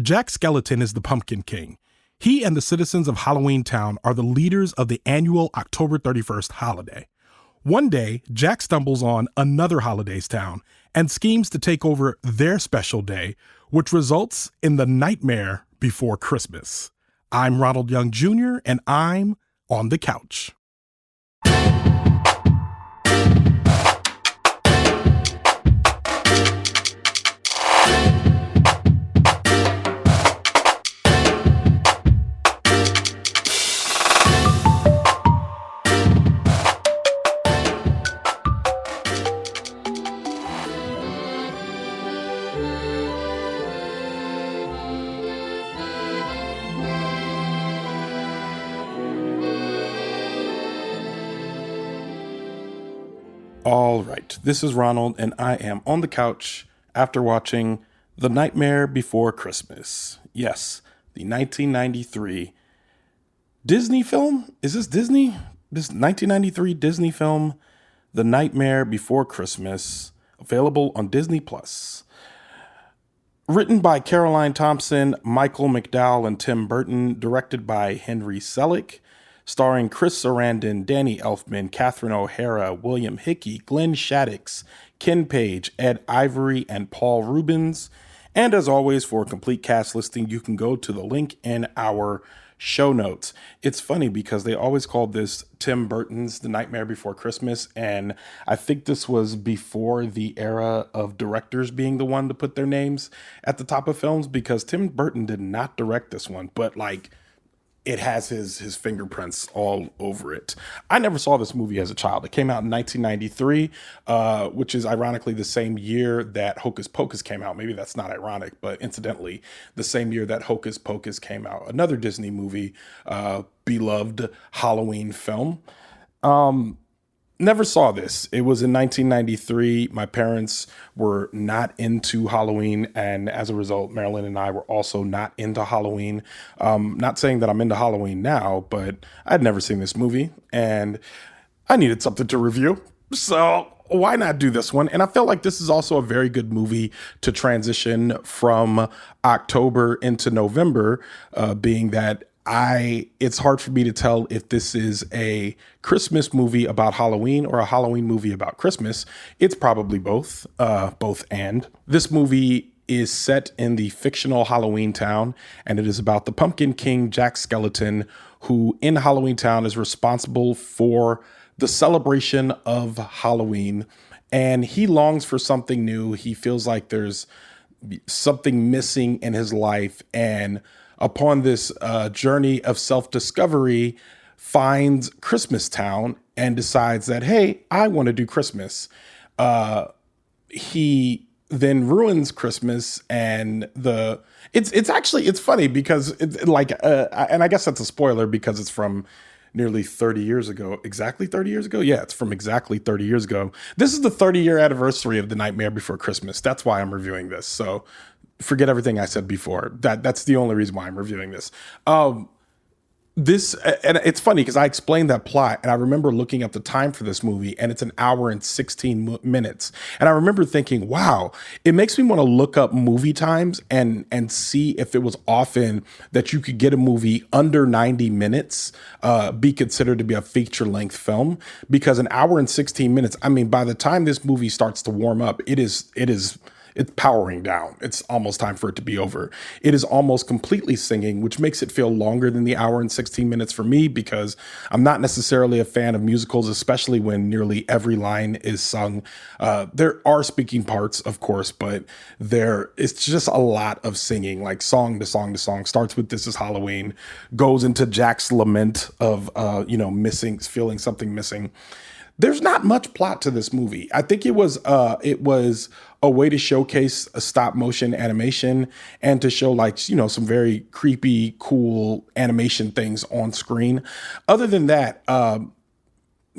Jack Skellington is the Pumpkin King. He and the citizens of Halloween Town are the leaders of the annual October 31st holiday. One day, Jack stumbles on another holiday's town and schemes to take over their special day, which results in the Nightmare Before Christmas. I'm Ronald Young Jr., and I'm on the couch. All right, this is Ronald, and I am on the couch after watching The Nightmare Before Christmas. Yes, the 1993 Disney film? Is this Disney? This 1993 Disney film, The Nightmare Before Christmas, available on Disney+. Written by Caroline Thompson, Michael McDowell, and Tim Burton, directed by Henry Selick, starring Chris Sarandon, Danny Elfman, Catherine O'Hara, William Hickey, Glenn Shadix, Ken Page, Ed Ivory, and Paul Reubens. And as always, for a complete cast listing, you can go to the link in our show notes. It's funny because they always called this Tim Burton's The Nightmare Before Christmas, and I think this was before the era of directors being the one to put their names at the top of films, because Tim Burton did not direct this one, but it has his fingerprints all over it. I never saw this movie as a child. It came out in 1993, which is ironically the same year that Hocus Pocus came out. Maybe that's not ironic, but incidentally, the same year that Hocus Pocus came out. Another Disney movie, beloved Halloween film. Never saw this. It was in 1993. My parents were not into Halloween, and as a result, Marilyn and I were also not into Halloween. Not saying that I'm into Halloween now, but I'd never seen this movie, and I needed something to review. So why not do this one? And I felt like this is also a very good movie to transition from October into November, being that it's hard for me to tell if this is a Christmas movie about Halloween or a Halloween movie about Christmas. It's probably both. And this movie is set in the fictional Halloween Town, and it is about the Pumpkin King, Jack Skellington, who in Halloween Town is responsible for the celebration of Halloween, and he longs for something new. He feels like there's something missing in his life, and upon this journey of self-discovery, finds Christmas Town and decides that, hey, I want to do Christmas. He then ruins Christmas, and it's funny because and I guess that's a spoiler because it's from nearly 30 years ago. Exactly 30 years ago? Yeah, it's from exactly 30 years ago. This is the 30-year anniversary of The Nightmare Before Christmas. That's why I'm reviewing this. So forget everything I said before. That's the only reason why I'm reviewing this. And it's funny because I explained that plot, and I remember looking up the time for this movie, and it's an hour and 16 minutes. And I remember thinking, wow, it makes me want to look up movie times and see if it was often that you could get a movie under 90 minutes be considered to be a feature length film, because an hour and 16 minutes, I mean, by the time this movie starts to warm up, it's powering down. It's almost time for it to be over. It is almost completely singing, which makes it feel longer than the hour and 16 minutes for me, because I'm not necessarily a fan of musicals, especially when nearly every line is sung. There are speaking parts, of course, but it's just a lot of singing, like song to song to song. Starts with "This Is Halloween," goes into Jack's lament of feeling something missing. There's not much plot to this movie. I think it was a way to showcase a stop motion animation and to show some very creepy, cool animation things on screen. Other than that, I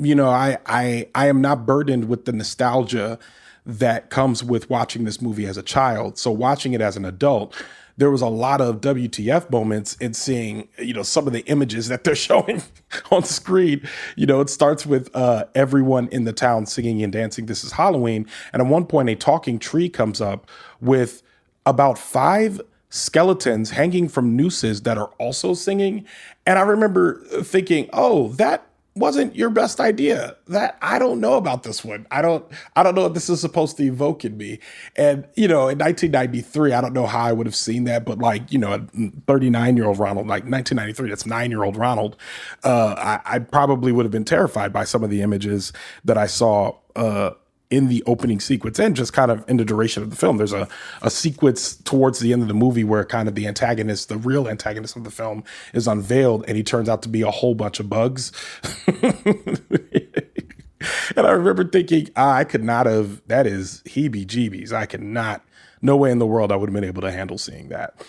am not burdened with the nostalgia that comes with watching this movie as a child. So watching it as an adult, there was a lot of WTF moments in seeing, some of the images that they're showing on screen. It starts with everyone in the town singing and dancing "This Is Halloween." And at one point, a talking tree comes up with about 5 skeletons hanging from nooses that are also singing. And I remember thinking, oh, that wasn't your best idea. That I don't know about this one. I don't know what this is supposed to evoke in me. And, you know, in 1993, I don't know how I would have seen that, but like, you know, a 39-year-old Ronald, like 1993, that's 9-year-old Ronald. I probably would have been terrified by some of the images that I saw, in the opening sequence and just kind of in the duration of the film. There's a sequence towards the end of the movie where kind of the antagonist, the real antagonist of the film, is unveiled, and he turns out to be a whole bunch of bugs. And I remember thinking, I could not have, that is heebie-jeebies. I could not, no way in the world I would have been able to handle seeing that.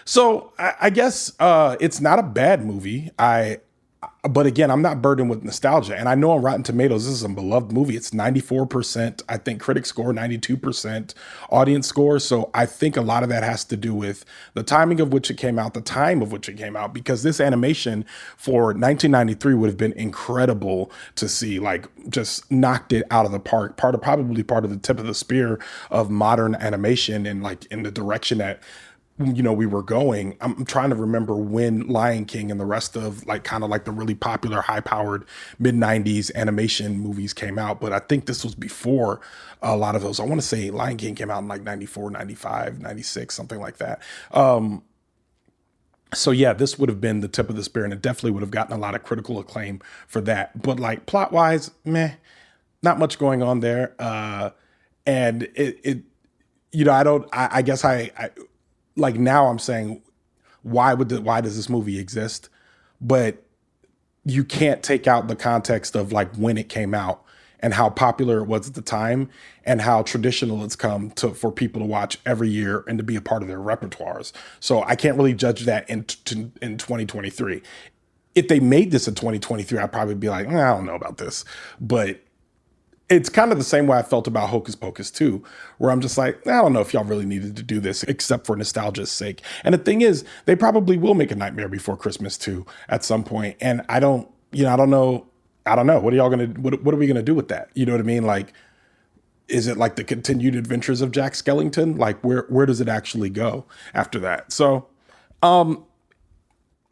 So I guess it's not a bad movie. But again, I'm not burdened with nostalgia. And I know on Rotten Tomatoes, this is a beloved movie. It's 94%, I think, critic score, 92% audience score. So I think a lot of that has to do with the timing of which it came out, the time of which it came out, because this animation for 1993 would have been incredible to see, like just knocked it out of the park. Probably part of the tip of the spear of modern animation and like in the direction that, you know, we were going. I'm trying to remember when Lion King and the rest of like kind of like the really popular high powered mid 90s animation movies came out. But I think this was before a lot of those. I want to say Lion King came out in like 94, 95, 96, something like that. So yeah, this would have been the tip of the spear, and it definitely would have gotten a lot of critical acclaim for that. But like plot wise, meh, not much going on there. And it you know, I guess I like now I'm saying, why does this movie exist? But you can't take out the context of like when it came out and how popular it was at the time and how traditional it's come to for people to watch every year and to be a part of their repertoires. So I can't really judge that in 2023. If they made this in 2023, I'd probably be like, I don't know about this. But it's kind of the same way I felt about Hocus Pocus 2, where I'm just like, I don't know if y'all really needed to do this except for nostalgia's sake. And the thing is, they probably will make a Nightmare Before Christmas 2 at some point. And I don't know. What are y'all what are we gonna do with that? You know what I mean? Like, is it like the continued adventures of Jack Skellington? Like, where does it actually go after that? So,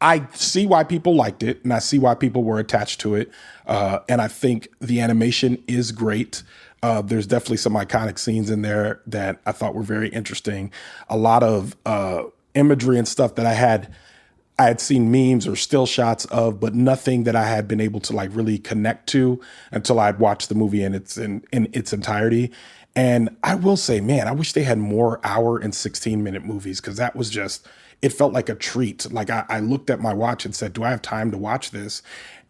I see why people liked it, and I see why people were attached to it. And I think the animation is great. There's definitely some iconic scenes in there that I thought were very interesting. A lot of imagery and stuff that I had seen memes or still shots of, but nothing that I had been able to like really connect to until I'd watched the movie in its entirety. And I will say, man, I wish they had more hour and 16-minute movies, because that was just, it felt like a treat. Like I looked at my watch and said, do I have time to watch this?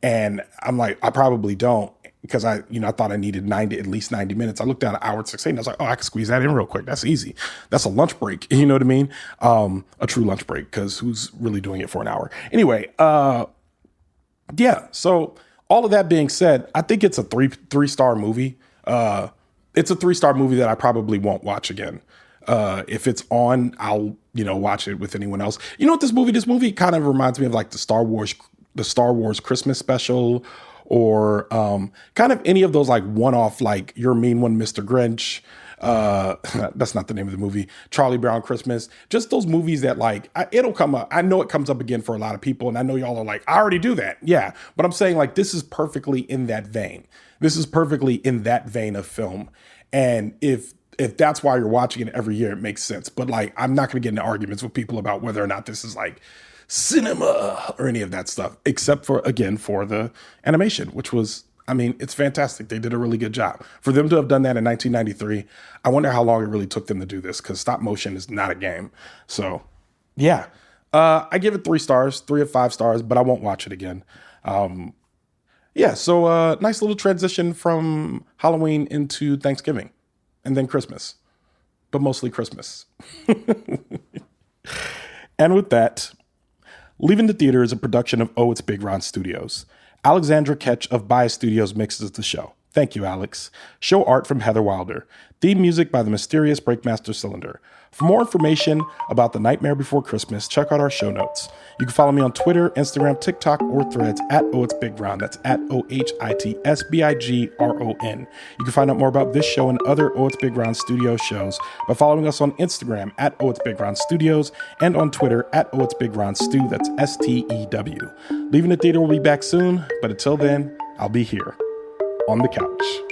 And I'm like, I probably don't, because I thought I needed at least 90 minutes. I looked at an hour and 16. I was like, oh, I can squeeze that in real quick. That's easy. That's a lunch break. You know what I mean? A true lunch break, because who's really doing it for an hour? Anyway, yeah. So all of that being said, I think it's a three-star movie. It's a 3-star movie that I probably won't watch again. If it's on, I'll, watch it with anyone else. You know what, this movie kind of reminds me of like the Star Wars Christmas special, or kind of any of those like one-off, like Your Mean One, Mr. Grinch. That's not the name of the movie. Charlie Brown Christmas. Just those movies that like, it'll come up. I know it comes up again for a lot of people, and I know y'all are like, I already do that. Yeah. But I'm saying like, this is perfectly in that vein. This is perfectly in that vein of film. And if that's why you're watching it every year, it makes sense. But like, I'm not going to get into arguments with people about whether or not this is like cinema or any of that stuff, except for the animation, which was, I mean, it's fantastic. They did a really good job. For them to have done that in 1993, I wonder how long it really took them to do this, because stop motion is not a game. So yeah, I give it 3 stars, 3 of 5 stars, but I won't watch it again. Yeah, so nice little transition from Halloween into Thanksgiving and then Christmas, but mostly Christmas. And with that, Leaving the Theater is a production of OhitsBigRon Studios. Alexandra Ketch of Bias Studios mixes the show. Thank you, Alex. Show art from Heather Wilder. Theme music by the mysterious Breakmaster Cylinder. For more information about The Nightmare Before Christmas, check out our show notes. You can follow me on Twitter, Instagram, TikTok, or Threads at OhitsBigRon. That's at OhitsBigRon. You can find out more about this show and other OhitsBigRon Studio shows by following us on Instagram at OhitsBigRon Studios and on Twitter at OhitsBigRon Stew. That's STEW. Leaving the Theater will be back soon, but until then, I'll be here on the couch.